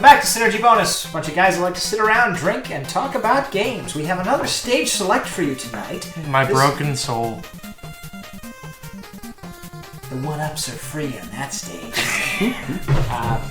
Welcome back to Synergy Bonus. A bunch of guys that like to sit around, drink, and talk about games. We have another stage select for you tonight. My broken soul. The one-ups are free on that stage.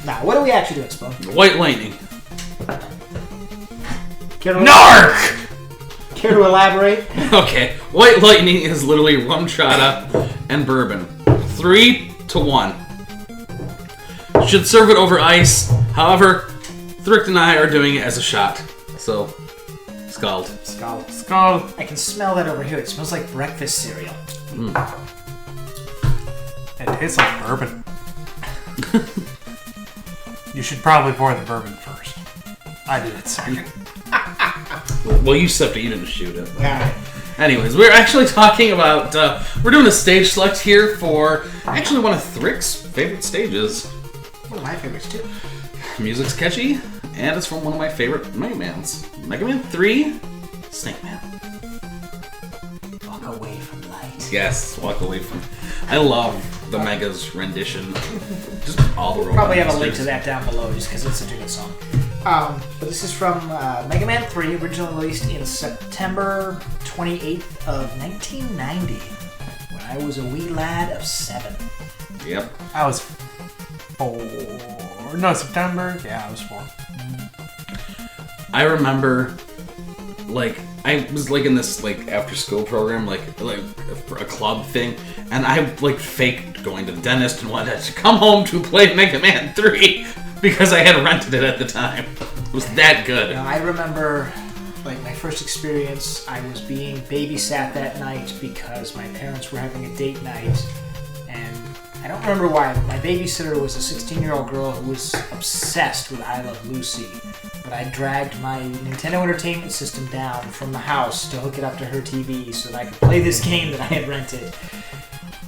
Now, what are we actually doing, Spoon? White Lightning. Narc! Care to elaborate? Okay, White Lightning is literally rum chata and bourbon. 3 to 1. Should serve it over ice. However, Thrift and I are doing it as a shot. So, scald. Skull. I can smell that over here. It smells like breakfast cereal. It tastes like bourbon. You should probably pour the bourbon first. I did it second. Well, you just have to eat it and shoot it. Alright. Anyways, we're actually talking about, we're doing a stage select here for actually one of Thrick's favorite stages. One of my favorites, too. Music's catchy, and it's from one of my favorite Megamans. Mega Man 3, Snake Man. Walk away from light. Yes, walk away from... I love the Mega's rendition. Just all the Probably have a link to that down below just because it's such a good song. But this is from Mega Man 3, originally released in September 28th of 1990, when I was a wee lad of 7. Yep. I was 4. No, September. Yeah, I was 4. I remember, like, I was like in this like after school program, like a club thing, and I like faked going to the dentist and wanted to come home to play Mega Man 3 because I had rented it at the time. It was that good. Now, I remember, like, my first experience, I was being babysat that night because my parents were having a date night, and I don't remember why, but my babysitter was a 16-year-old girl who was obsessed with I Love Lucy, but I dragged my Nintendo Entertainment System down from the house to hook it up to her TV so that I could play this game that I had rented.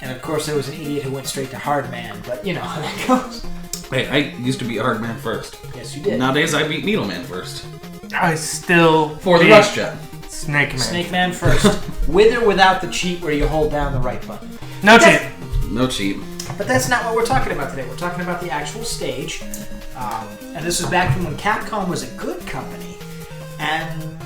And of course, there was an idiot who went straight to Hard Man, but you know how that goes. Hey, I used to beat Hard Man first. Yes, you did. Nowadays, I beat Needle Man first. I still For the beat Rush Jet. Snake Man. Snake Man first, with or without the cheat where you hold down the right button. No cheat. No cheat. But that's not what we're talking about today. We're talking about the actual stage. And this is back from when Capcom was a good company. And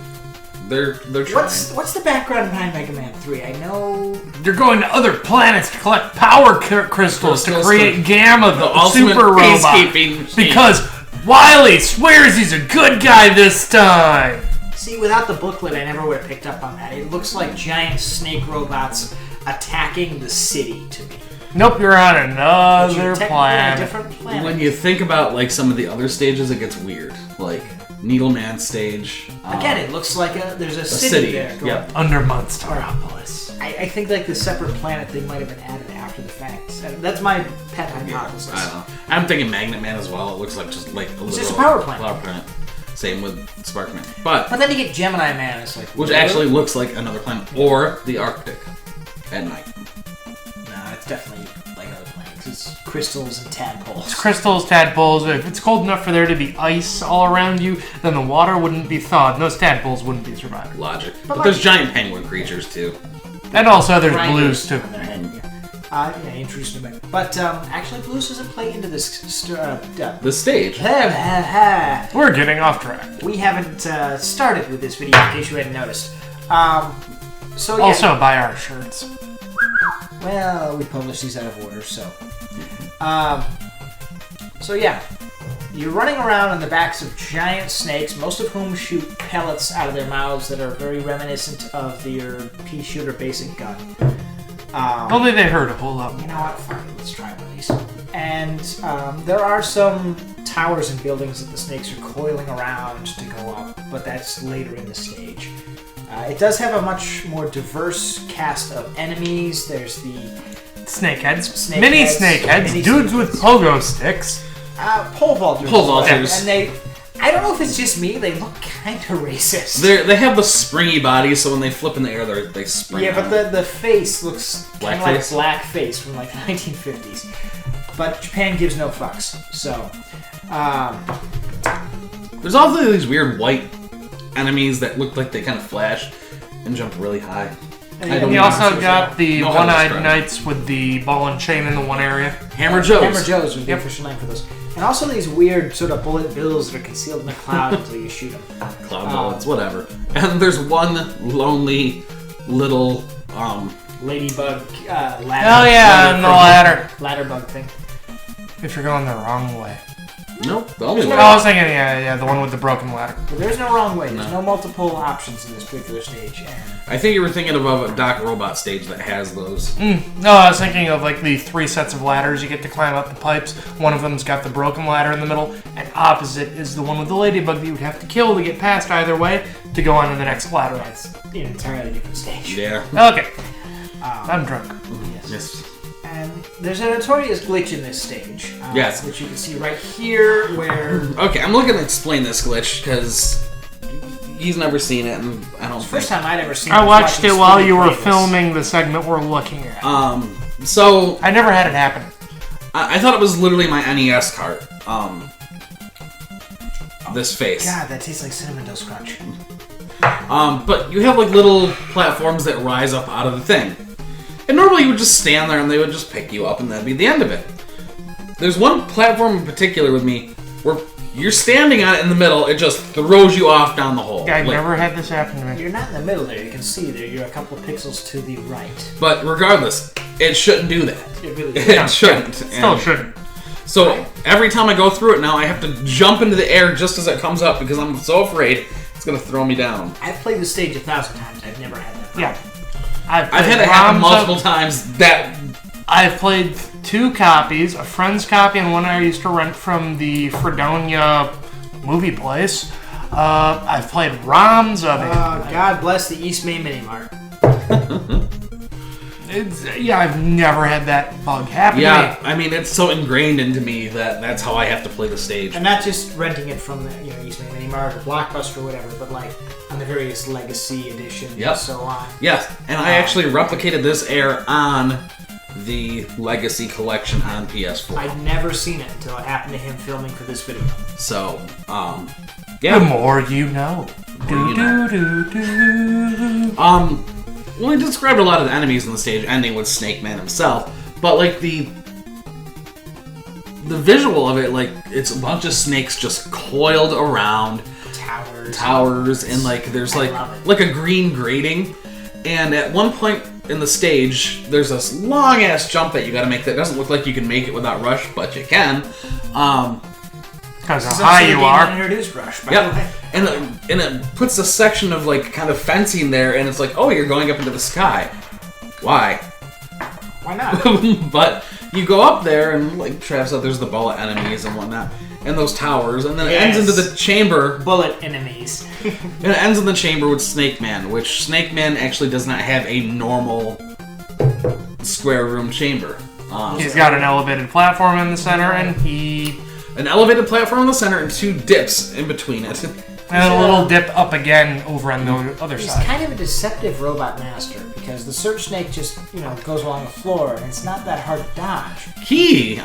They're trying. what's the background behind Mega Man 3? I know... They're going to other planets to collect power crystals to Crystals create to- Gamma, the ultimate super robot. peacekeeping machine. Because Wily swears he's a good guy this time. See, without the booklet, I never would have picked up on that. It looks like giant snake robots attacking the city to me. Nope, you're on But another you're technically on a planet. different planet. When you think about like some of the other stages, it gets weird. Like Needle Man stage. Again, it looks like there's a city there. Yep. Under Monsteropolis. I think like the separate planet thing might have been added after the fact. That's my pet hypothesis. I don't know. I'm thinking Magnet Man as well. It looks like just like a little just a power plant. Power plant. Same with Sparkman. But then you get Gemini Man. It's like which actually looks like another planet or the Arctic at night. No, it's definitely like other planets. It's crystals and tadpoles. It's crystals, tadpoles. If it's cold enough for there to be ice all around you, then the water wouldn't be thawed, and those tadpoles wouldn't be surviving. Logic. But there's giant penguin creatures too. And also there's Grinders blues too. on their head, yeah, introduced them. But actually, blues doesn't play into this. The stage. We're getting off track. We haven't started with this video, in case you hadn't noticed. So yeah. Also, buy our shirts. Well, we publish these out of order, so. So yeah, you're running around on the backs of giant snakes, most of whom shoot pellets out of their mouths that are very reminiscent of your pea shooter basic gun. Only they hurt a whole lot You more. know what? Fuck it, let's try one of these. And there are some towers and buildings that the snakes are coiling around to go up, but that's later in the stage. It does have a much more diverse cast of enemies. There's the Snakeheads. Mini snakeheads. Mini Dudes with snakeheads. pogo sticks. Pole vaulters. Pole vaulters. And they, I don't know if it's just me, they look kind of racist. They have the springy bodies, so when they flip in the air, they spring. Yeah, but out. the face looks kind of like Blackface? blackface from like the 1950s. But Japan gives no fucks, so... There's also these weird white enemies that look like they kind of flash and jump really high. And you also got the know how to one-eyed describe it. knights with the ball and chain in the one area. Hammer Joes. Hammer Joes would be the Yep. official name for those. And also these weird sort of bullet bills that are concealed in the cloud until you shoot them. Cloud bullets, whatever. And there's one lonely little Ladybug ladder. Oh yeah, and the ladder. Ladder bug thing. If you're going the wrong way. Nope, the only Oh, one. I was thinking, yeah, the one with the broken ladder. But there's no wrong way. There's no multiple options in this particular stage. And I think you were thinking of a Doc Robot stage that has those. No, I was thinking of like the 3 sets of ladders you get to climb up the pipes. One of them's got the broken ladder in the middle, and opposite is the one with the ladybug that you would have to kill to get past either way to go on to the next ladder. that's an entirely different stage. Yeah. Okay. I'm drunk. Yes. And there's a notorious glitch in this stage. Yes. Which you can see right here where... Okay, I'm looking to explain this glitch because he's never seen it, and I don't. First time I'd ever seen it. I watched it while you were play this. filming the segment we're looking at. So I never had it happen. I thought it was literally my NES cart. This face. God, that tastes like Cinnamon Toast Crunch. But you have like little platforms that rise up out of the thing. And normally you would just stand there and they would just pick you up and that'd be the end of it. There's one platform in particular with me where you're standing on it in the middle, it just throws you off down the hole. I've never had this happen to me. You're not in the middle there. You can see there. You're a couple of pixels to the right. But regardless, it shouldn't do that. It really It shouldn't. Still And shouldn't. so every time I go through it now, I have to jump into the air just as it comes up because I'm so afraid it's going to throw me down. I've played the stage 1,000 times. I've never had that problem. Yeah. I've had it happen multiple times. I've played 2 copies, a friend's copy and one I used to rent from the Fredonia movie place. I've played ROMs of it. God bless the East Main Mini Mart. I've never had that bug happen to me. I mean, it's so ingrained into me that that's how I have to play the stage. And not just renting it from the East Main Mini Mart or Blockbuster or whatever, but like on the various Legacy editions and so on. Yes, and I actually replicated this air on the Legacy collection on PS4. I'd never seen it until it happened to him filming for this video. So, The more you know. Well, I described a lot of the enemies in the stage, ending with Snake Man himself, but like the visual of it, like it's a bunch of snakes just coiled around towers, and like there's like a green grating, and at one point in the stage, there's this long ass jump that you got to make that doesn't look like you can make it without Rush, but you can. Because how high you are. Introduced Rush, by the way. And it puts a section of like kind of fencing there, and it's like, oh, you're going up into the sky. Why? Why not? But you go up there, and like Trav said, there's the bullet enemies and whatnot, and those towers, and then it ends into the chamber. Bullet enemies. And it ends in the chamber with Snake Man, which Snake Man actually does not have a normal square room chamber. He's got an elevated platform in the center, and an elevated platform in the center and 2 dips in between it. And a little dip up again over on the other He's side. kind of a deceptive robot master because the Search Snake just, goes along the floor and it's not that hard to dodge.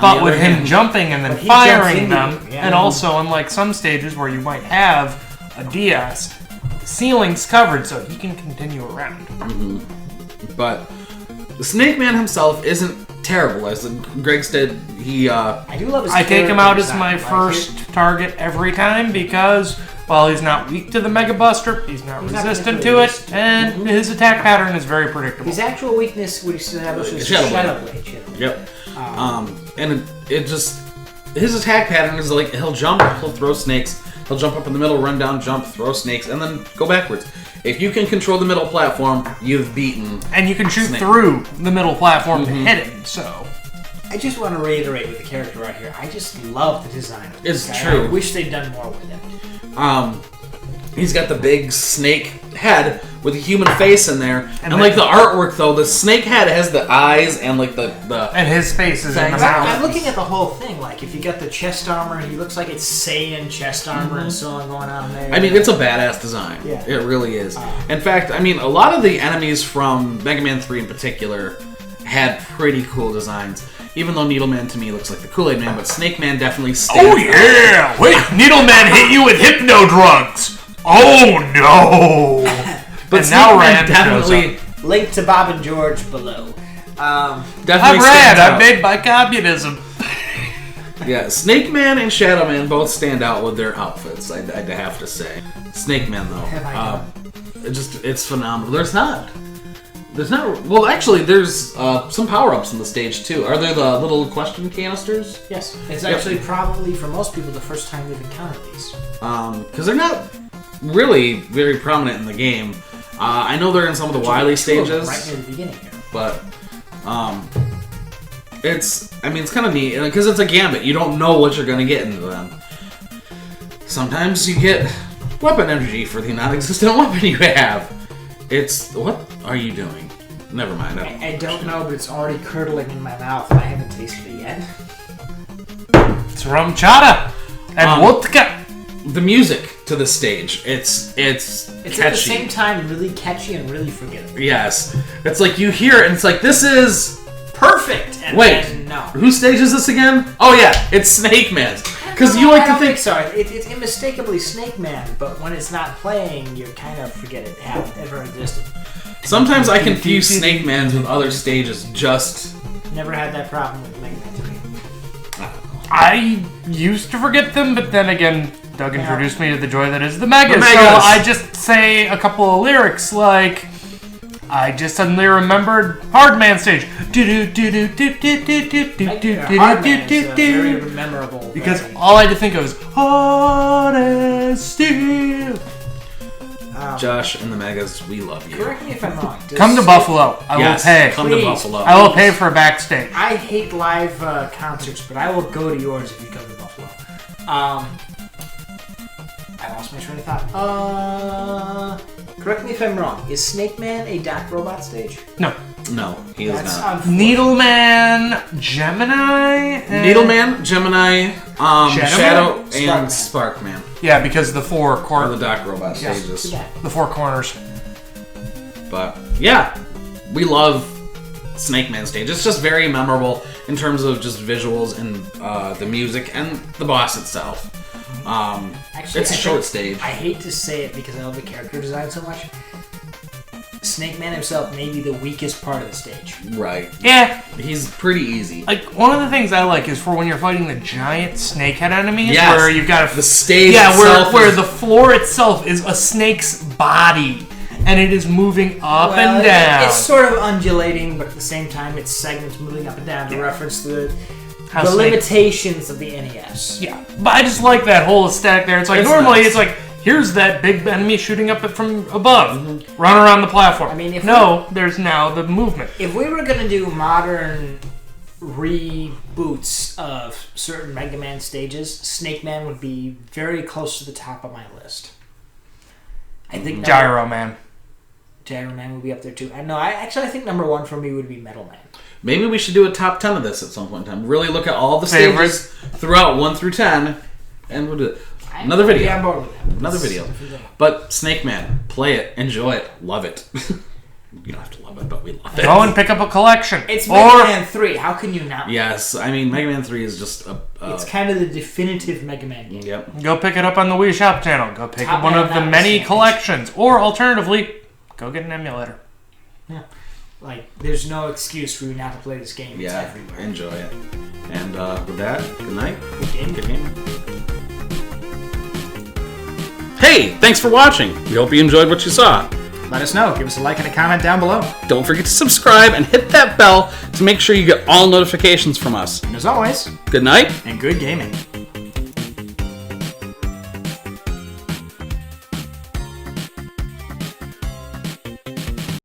But with him jumping and then But he firing jumps into them, you, yeah. and also unlike some stages where you might have a DS, the ceiling's covered so he can continue around. But the Snake Man himself isn't terrible, as Greg said. I do love his I take him out as design, my right? first target every time because while he's not weak to the Mega Buster, he's not resistant to it, and his attack pattern is very predictable. His actual weakness would establish is Shadow Blade. Yep. And it just his attack pattern is like he'll jump, he'll throw snakes, he'll jump up in the middle, run down, jump, throw snakes, and then go backwards. If you can control the middle platform, you've beaten. And you can shoot through the middle platform to hit him, so. I just want to reiterate with the character right here. I just love the design of this It's guy. true. I wish they'd done more with him. He's got the big snake head with a human face in there, and then- like the artwork though, the snake head has the eyes and like the And his face is in the I'm mouth. looking at the whole thing. Like, if you got the chest armor, he looks like it's Saiyan chest armor and so on going on there. I mean, it's a badass design. Yeah. It really is. In fact, I mean, a lot of the enemies from Mega Man 3 in particular had pretty cool designs. Even though Needleman to me looks like the Kool-Aid Man, but Snake Man definitely stands Oh yeah! Wait, Needleman hit you with hypno drugs! Oh no! But And Snake now Man Rand definitely, Link to Bob and George below. definitely I'm stands Rad, out. I'm made by communism. Yeah, Snake Man and Shadow Man both stand out with their outfits, I'd have to say. Snake Man, though. Have I done? It's phenomenal. There's not. Well, actually, there's some power-ups in the stage, too. Are there the little question canisters? Yes. It's actually probably, for most people, the first time they've encountered these. Because they're not really very prominent in the game. I know they're in some of the Wily stages. Right near the beginning here. But, it's kind of neat, because it's a gambit. You don't know what you're going to get into them. Sometimes you get weapon energy for the non-existent weapon you have. What are you doing? Never mind. I don't know, but it's already curdling in my mouth, and I haven't tasted it yet. It's rum chata and vodka. The music to the stage, it's catchy. At the same time really catchy and really forgettable. Yes. It's like you hear it, and it's like, this is perfect! And wait, then, no. Whose stage is this again? Oh yeah, it's Snake Man's. Because you like to think... so. It's unmistakably Snake Man, but when it's not playing, you kind of forget it ever existed. Sometimes I confuse Snake Man's with other stages, just... Never had that problem with Megaman 3. I used to forget them, but then again, Doug introduced me to the joy that is the Megas. The Megas. So I just say a couple of lyrics like... I just suddenly remembered Hardman stage. Hardman is very memorable. Because all I had to think of was hard as steel. Josh and the Megas, we love you. Correct me if I'm wrong. Come to Buffalo. I will pay. Come to Buffalo. I will pay for a backstage. I hate live concerts, but I will go to yours if you come to Buffalo. I lost my train of thought. Correct me if I'm wrong. Is Snake Man a Doc Robot stage? No. No, he is That's not. Needleman, Gemini? Needleman, Gemini, Shadow, and Sparkman. Sparkman. Yeah, because the four Are the Doc Robot Yes, stages. too bad. the four corners. But yeah, we love Snake Man stage. It's just very memorable in terms of just visuals and the music and the boss itself. Actually, it's a short stage. I hate to say it because I love the character design so much. Snake Man himself may be the weakest part of the stage. Right. Yeah. He's pretty easy. Like, one of the things I like is for when you're fighting the giant snakehead enemies, Yes. where you've got The stage yeah, itself where is- the floor itself is a snake's body, and it is moving up and down. It's sort of undulating, but at the same time, it's segments moving up and down to reference the How the Snake- limitations of the NES. Yeah, but I just like that whole aesthetic there. It's like, It's normally nice. it's like, here's that big enemy shooting up from above, run around the platform. I mean, if there's now the movement. If we were gonna do modern reboots of certain Mega Man stages, Snake Man would be very close to the top of my list. I think Gyro Man. Gyro Man would be up there too. I think number one for me would be Metal Man. Maybe we should do a top 10 of this at some point in time. Really look at all the Favorites. stages throughout 1 through 10, and we'll do it. Another video. Yeah, I'm bored with that. Another video. But Snake Man, play it, enjoy it, love it. You don't have to love it, but we love it. Go and pick up a collection. It's Mega Man 3. How can you not? Yes, I mean, Mega Man 3 is just a... It's kind of the definitive Mega Man game. Yep. Go pick it up on the Wii Shop channel. Go pick up one Man, of the not many Snake. collections. Or alternatively, go get an emulator. Yeah. Like, there's no excuse for you not to play this game. It's Yeah, everywhere. enjoy it. And with that, good night. Good game. Good game. Hey, thanks for watching. We hope you enjoyed what you saw. Let us know. Give us a like and a comment down below. Don't forget to subscribe and hit that bell to make sure you get all notifications from us. And as always, Good night. and good gaming.